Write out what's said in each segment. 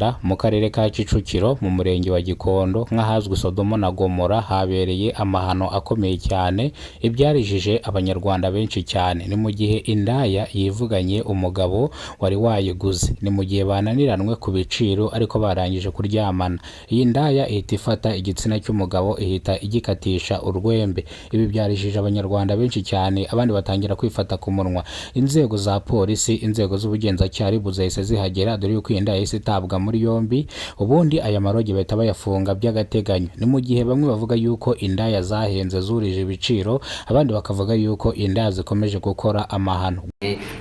Rwanda mu karere ka Kicukiro mu murenge wa Gikondo nk'ahazwi Sodomo na Gomora habereye amahano akomeye cyane ibyarijije abanyarwanda benshi cyane. Ni mu gihe indaya yivuganye umugabo wari wayiguze, ni mu gihe bananiranwe ku biciro ariko barangije kuryamana. Iyi ndaya ihita ifata igitsina cy'umugabo ihita igikatisha urwembe. Ibi byarijije abanyarwanda benshi cyane, abandi batangira kwifata ku munwa. Inzego za polisi, inzego z'ubugenzacyaha zahise zihagera dore yuko iyi ndaya yahise itabwa muri yombi, ubundi aya marogi bahita bayafunga by'agateganyo. Ni mu gihe bamwe bavuga yuko indaya zahenze zurije ibiciro, abandi bakavuga yuko indaya zikomeje gukora amahano.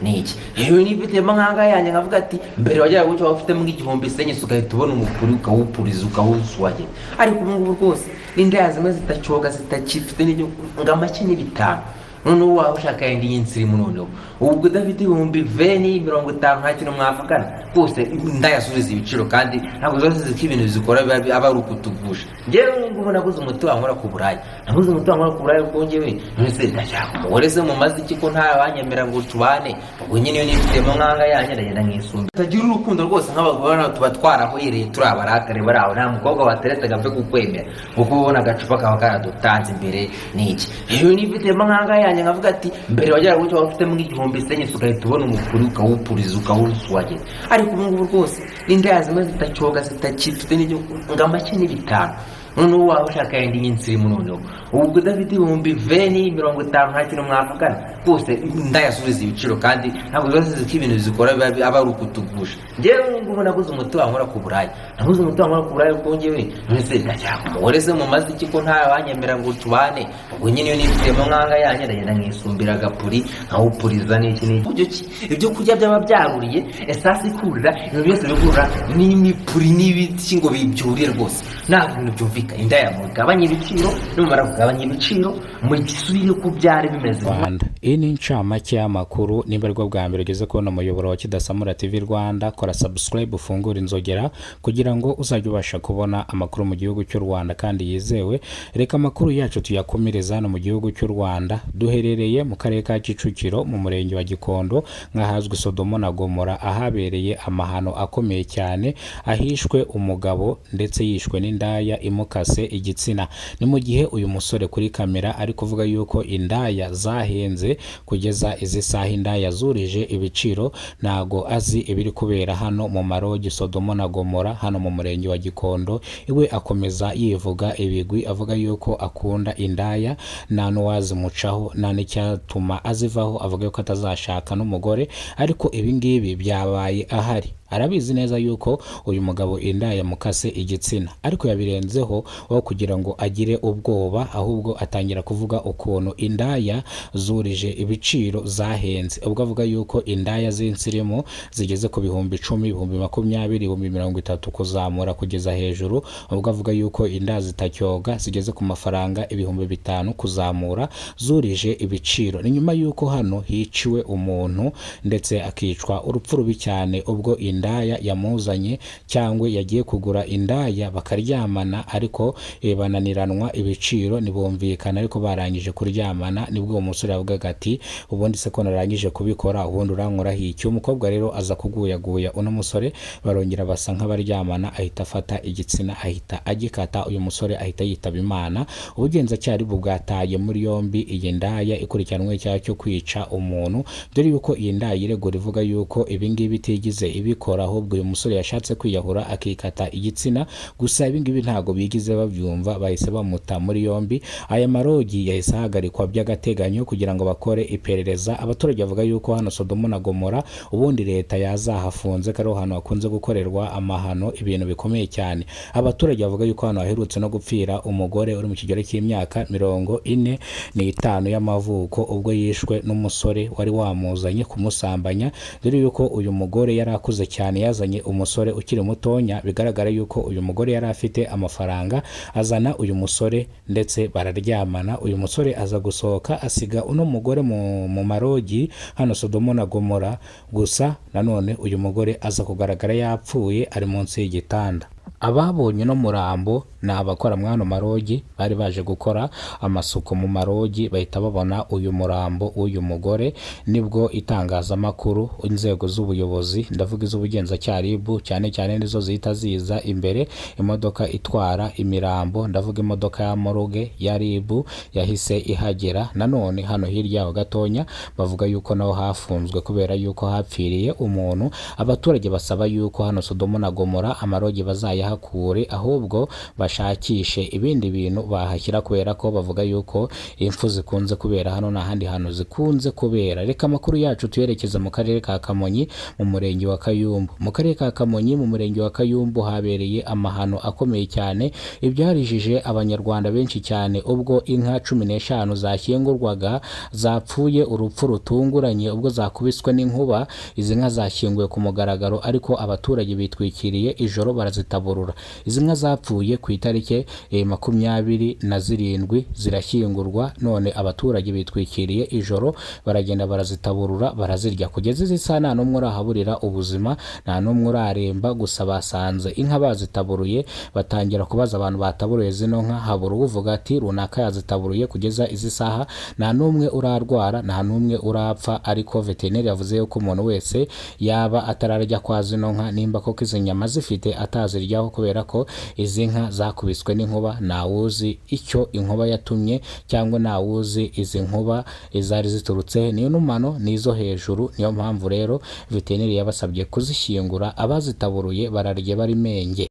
Niki yewe nifitemo nkanga yanjye nkavuga ati mbere wajya gucyo bafitemo igihumbi senye ugahita ubona umukuru ukawupuriza ukawuswaje, ariko ubu ngubu rwose indaya zimwe zitacoga zitakifite n'ibyo ngamake n'ibitanu. None uwa ushaka yindi yinsiri munono ubwo udafite ibihumbi 50 nta kintu mwavugana rwose indaya zuriza ibiciro kandi ntabwo zose ziki ibintu zikora aba ari ukutugusha. Ngewe ngo naguze umuti wankora ku burayi, naguze umuti wankora ku burayi ubwo ngewe nese ndashaka umugore se mu mazi kiko nta banyemera ngo tubane, ubwo nyine iyo nifitemo nkanga yanjye ndagenda nkisumba. Tagira urukundo rwose nk'abagore tuba twarahoyereye turi abarakare baraho, nta mukobwa wateretse gapfe kukwemera kuko ubona agacupa kaba karadutanze imbere niki. Yewe nifitemo nkanga yanjye nkavuga ati mbere wajya gucyo bafitemo igihumbi senye ugahita ubona umukuru ukawupuriza ukawuswaje, ariko ubu ngubu rwose indaya zimwe zitacoga zitakifite n'ibyo ngamake n'ibitanu. None uwa ushaka yindi yinsiri munono ubwo udafite ibihumbi 50 nta kintu mwavugana rwose indaya zuriza ibiciro kandi ntabwo zose ziki ibintu zikora aba ari ukutugusha. Ngewe ngo naguze umuti wankora ku burayi, naguze umuti wankora ku burayi ubwo ngewe nese ndashaka umugore se mu mazi kiko nta banyemera ngo tubane, ubwo nyine iyo nifitemo nkanga yanjye ndagenda nkisumbira agapuri nkawupuriza n'iki n'iki. Ibyo kurya byaba byaruriye esasi ikurira ibintu byose bigurira n'imipuri n'ibiti ngo bibyurire rwose nta bintu byumvika. Indaya mugabanye ibiciro numara kugabanya ibiciro mu gisubire ku byari bimeze. Rwanda iyi ni incamake y'amakuru. Nimba aribwo bwa mbere ugeze kubona umuyoboro wa Kidasamura TV Rwanda, kora subscribe ufungura inzogera kugira ngo uzajye ubasha kubona amakuru mu gihugu cy'u Rwanda kandi yizewe. Reka amakuru yacu tuyakomereza hano mu gihugu cy'u Rwanda. Duherereye mu karere ka Kicukiro mu murenge wa Gikondo nk'ahazwi Sodomo na Gomora ahabereye amahano akomeye cyane, ahishwe umugabo ndetse yishwe n'indaya imukase igitsina. Ni mu gihe uyu musore kuri kamera ari kuvuga yuko indaya zahenze kugeza izi saha indaya zurije ibiciro, nago azi ibiri kubera hano mu marogi Sodomo na Gomora hano mu murenge wa Gikondo. Iwe akomeza yivuga ibigwi avuga yuko akunda indaya, nta n'uwazimucaho nta n'icyatuma azivaho, avuga yuko atazashaka n'umugore, ariko ibi ngibi byabaye ahari. Arabizi neza yuko uyu mugabo indaya mukase igitsina, ariko yabirenzeho aho kugira ngo agire ubwoba, ahubwo atangira kuvuga ukuntu indaya zurije ibiciro zahenze. Ubwo avuga yuko indaya z'insirimu zigeze ku bihumbi 10, ibihumbi 20, ibihumbi 30 kuzamura kugeza hejuru. Ubwo avuga yuko indaya zitacyoga zigeze ku mafaranga ibihumbi 5 kuzamura zurije ibiciro. Ni nyuma yuko hano hiciwe umuntu ndetse akicwa urupfu rubi cyane, ubwo indaya yamuzanye cyangwa yagiye kugura indaya bakaryamana, ariko bananiranwa ibiciro ntibumvikana, ariko barangije kuryamana. Nibwo uwo musore yavugaga ati ubundi se ko narangije kubikora ubundi urankora hiki. Umukobwa rero aza kuguyaguya uno musore, barongera basa nk'abaryamana, ahita afata igitsina ahita agikata. Uyu musore ahita yitaba Imana. Ubugenzacyaha bwataye muri yombi iyi ndaya ikurikiranwe icyaha cyo kwica umuntu, dore yuko iyi ndaya iregura ivuga yuko ibi ngibi itigize ibikora, ahubwo uyu musore yashatse kwiyahura akikata igitsina. Gusa ibi ngibi ntago bigize babyumva, bahise bamuta muri yombi. Aya marogi yahise ahagarikwa by'agateganyo kugira ngo bakore iperereza. Abaturage bavuga yuko hano Sodomo na Gomora ubundi leta yazahafunze, kari hano hakunze gukorerwa amahano, ibintu bikomeye cyane. Abaturage bavuga yuko hano haherutse no gupfira umugore uri mu kigero cy'imyaka 45 y'amavuko, ubwo yishwe n'umusore wari wamuzanye kumusambanya, dore yuko uyu mugore yari akuze cyane, yazanye umusore ukiri mutonya. Bigaragara yuko uyu mugore yari afite amafaranga, azana uyu musore ndetse bararyamana. Uyu musore aza gusohoka asiga uno mugore mu marogi hano Sodomo na Gomora. Gusa nanone uyu mugore aza kugaragara yapfuye ari munsi y'igitanda. Ababonye uno murambo ni abakora mwano marogi bari baje gukora amasuku mu marogi, bahita babona uyu murambo w'uyu mugore, nibwo itangazamakuru, inzego z'ubuyobozi, ndavuga iz'ubugenzacyaha RIB cyane cyane nizo zihita ziza imbere, imodoka itwara imirambo, ndavuga imodoka ya moruge ya RIB yahise ihagera. Nanone hano hirya yaho gatonya bavuga yuko naho hafunzwe kubera yuko hapfiriye umuntu. Abaturage basaba yuko hano Sodomo na Gomora amarogi bazayahakure, ahubwo bashakishe ibindi bintu bahashyira, kubera ko bavuga yuko impfu zikunze kubera hano n'ahandi hantu zikunze kubera. Reka amakuru yacu tuyerekeza mu karere ka Kamonyi mu murenge wa Kayumbu. Mu karere ka Kamonyi mu murenge wa Kayumbu habereye amahano akomeye cyane, ibyarijije abanyarwanda benshi cyane ubwo inka 15 zashyingurwaga zapfuye urupfu rutunguranye ubwo zakubiswe n'inkuba. Izi nka zashyinguwe ku mugaragaro, ariko abaturage bitwikiriye ijoro barazitaburura. Izi nka zapfuye ku itariki 27 zirashyingurwa, none abaturage bitwikiriye ijoro baragenda barazitaburura barazirya. Kugeza izi saa nta n'umwe urahaburira ubuzima, nta n'umwe uraremba, gusa basanze inka bazitaburuye. Batangira kubaza abantu bataburuye zino nka, habura uvuga ati runaka yazitaburuye. Kugeza izi saha nta n'umwe urarwara, nta n'umwe urapfa, ariko veterineri yavuze yuko umuntu wese yaba atararya kwa zino nka, nimba koko izi nyama zifite ataziryaho, kubera ko izi nka zakubiswe n'inkuba. Ntawuzi icyo inkuba yatumye, cyangwa ntawuzi izi nkuba izari ziturutse, niyo numano nizo hejuru. Niyo mpamvu rero veterineri yabasabye kuzishyingura, abazitaburuye bararye bari menge.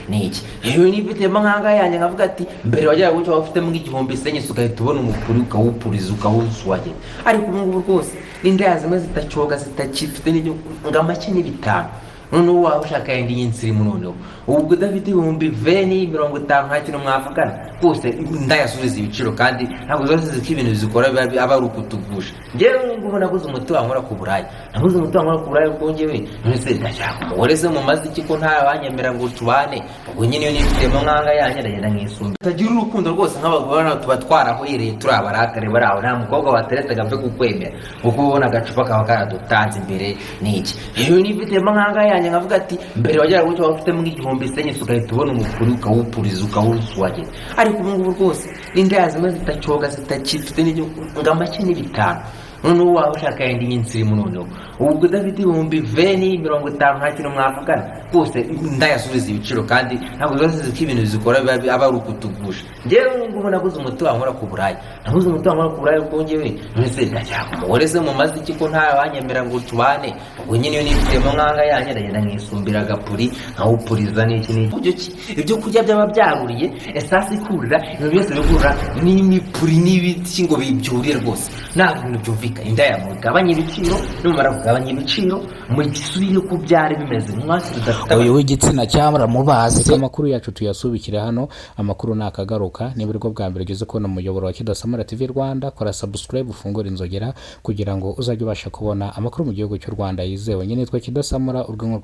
Niki yewe nifitemo nkanga yanjye nkavuga ati mbere wajyaga gucyo wafitemo nk'igihumbi senye ugahita ubona umukuru ukawupuriza ukawuswaye, ariko ubu ngubu rwose n'inda yazimwe zitacoga zitakifite n'ibyo ngamake n'ibitanu. Noneho waba ushaka yindi y'insirimu, noneho ubwo udafite ibihumbi 20-50 nta kintu mwavugana rwose. Ndayasubiza ibiciro kandi ntabwo zose ziko ibintu zikora aba ari ukutugusha. Njyewe ngubu naguze umuti wankora ku burayi, naguze umuti wankora ku burayi ubwo njyewe none ndashaka umugore se mu mazi iki ko nta banyemera ngo tubane. Ubwo nyine iyo nifitemo nkanga yanjye ndagenda nkisumba. Tagira urukundo rwose nk'abagore nabo tuba twarahoyereye turi abarakare bari aho, nta mukobwa wateretaga mve kukwemera kuko ubona agacupa kaba karadutanze imbere. Niki yewe nifitemo nkanga yanjye nkavuga ati mbere wajyaga gucyo wafitemo nk'igihumbi senye ugahita ubona umukuru ukawupuriza ukawuswaye, ariko ubu ngubu rwose n'inda yazimwe zitacoga zitakifite n'ibyo ngamake n'ibitanu. Noneho waba ushaka yindi y'insirimu, noneho ubwo udafite ibihumbi 20-50 nta kintu mwavugana rwose. Ndayasubiza ibiciro kandi ntabwo zose ziko ibintu zikora aba ari ukutugusha. Njyewe ngubu naguze umuti wankora ku burayi, naguze umuti wankora ku burayi ubwo njyewe none ndashaka umugore se mu mazi iki ko nta banyemera ngo tubane. Ubwo nyine iyo nifitemo nkanga yanjye ndagenda nkisumbira agapuri nkawupuriza n'iki n'iki. Ibyo kurya byaba byaruriye esasi ikurira, ibintu byose bikurira n'imipuri n'ibiti ngo bibyuriye rwose, nta bintu byumvikana. Inda ya mugabanya ibiciro, numara kugabanya ibiciro mu gisubire ko byari bimeze mwasi tudafite uyu w'igitsina cyamara mubazi. Amakuru yacu tuyasubikire hano, amakuru nakagaruka. Niba ariko bwa mbere ugeze kubona umuyoboro wa Kidasamara TV Rwanda, kora subscribe ufungura inzogera kugira ngo uzajye ubasha kubona amakuru mu gihugu cy'u Rwanda yizewe. Nyine nitwa Kidasamara urwego